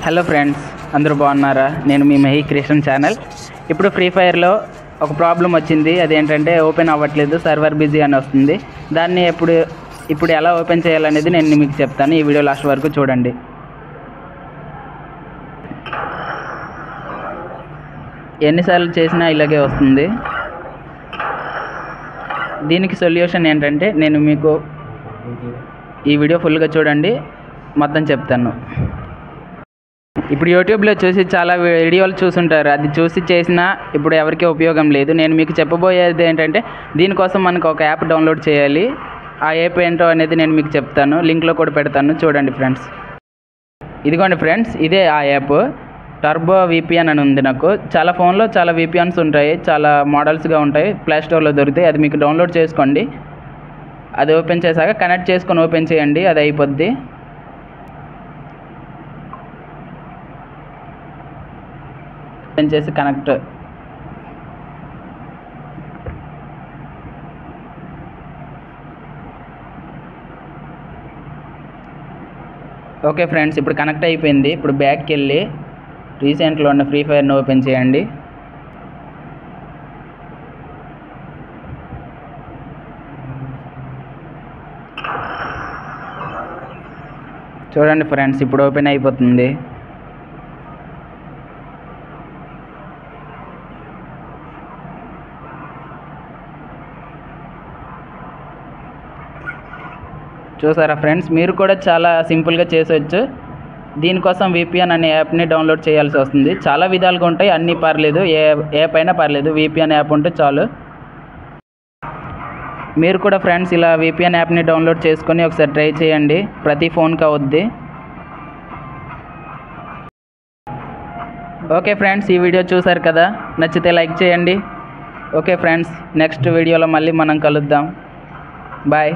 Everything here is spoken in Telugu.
హలో ఫ్రెండ్స్, అందరూ బాగున్నారా? నేను మీ మహి క్రియేషన్ ఛానల్. ఇప్పుడు ఫ్రీ ఫైర్లో ఒక ప్రాబ్లం వచ్చింది. అదేంటంటే ఓపెన్ అవ్వట్లేదు, సర్వర్ బిజీ అని వస్తుంది. దాన్ని ఇప్పుడు ఎలా ఓపెన్ చేయాలనేది నేను మీకు చెప్తాను. ఈ వీడియో లాస్ట్ వరకు చూడండి. ఎన్నిసార్లు చేసినా ఇలాగే వస్తుంది. దీనికి సొల్యూషన్ ఏంటంటే నేను మీకు ఈ వీడియో ఫుల్గా చూడండి, మొత్తం చెప్తాను. ఇప్పుడు యూట్యూబ్లో చూసి చాలా వీడియోలు చూసుంటారు. అది చూసి చేసినా ఇప్పుడు ఎవరికి ఉపయోగం లేదు. నేను మీకు చెప్పబోయేది ఏంటంటే దీనికోసం మనకు ఒక యాప్ డౌన్లోడ్ చేయాలి. ఆ యాప్ ఏంటో అనేది నేను మీకు చెప్తాను, లింక్లో కూడా పెడతాను, చూడండి ఫ్రెండ్స్. ఇదిగోండి ఫ్రెండ్స్, ఇదే ఆ యాప్. టర్బో VPN అని ఉంది. నాకు చాలా ఫోన్లో చాలా VPNs ఉంటాయి, చాలా మోడల్స్గా ఉంటాయి, ప్లేస్టోర్లో దొరుకుతాయి. అది మీకు డౌన్లోడ్ చేసుకోండి. అది ఓపెన్ చేశాక కనెక్ట్ చేసుకొని ఓపెన్ చేయండి, అది అయిపోద్ది. ఓపెన్ చేసి కనెక్ట్. ఓకే ఫ్రెండ్స్, ఇప్పుడు కనెక్ట్ అయిపోయింది. ఇప్పుడు బ్యాక్కి వెళ్ళి రీసెంట్లో ఉన్న ఫ్రీ ఫైర్ని ఓపెన్ చేయండి. చూడండి ఫ్రెండ్స్, ఇప్పుడు ఓపెన్ అయిపోతుంది. చూసారా ఫ్రెండ్స్, మీరు కూడా చాలా సింపుల్గా చేసవచ్చు. దీనికోసం VPN అనే యాప్ని డౌన్లోడ్ చేయాల్సి వస్తుంది. చాలా విధాలుగా ఉంటాయి, అన్నీ పర్లేదు, ఏ యాప్ అయినా పర్లేదు, VPN యాప్ ఉంటే చాలు. మీరు కూడా ఫ్రెండ్స్ ఇలా VPN యాప్ని డౌన్లోడ్ చేసుకొని ఒకసారి ట్రై చేయండి. ప్రతి ఫోన్కి అవుద్ది. ఓకే ఫ్రెండ్స్, ఈ వీడియో చూసారు కదా, నచ్చితే లైక్ చేయండి. ఓకే ఫ్రెండ్స్, నెక్స్ట్ వీడియోలో మళ్ళీ మనం కలుద్దాం. బాయ్.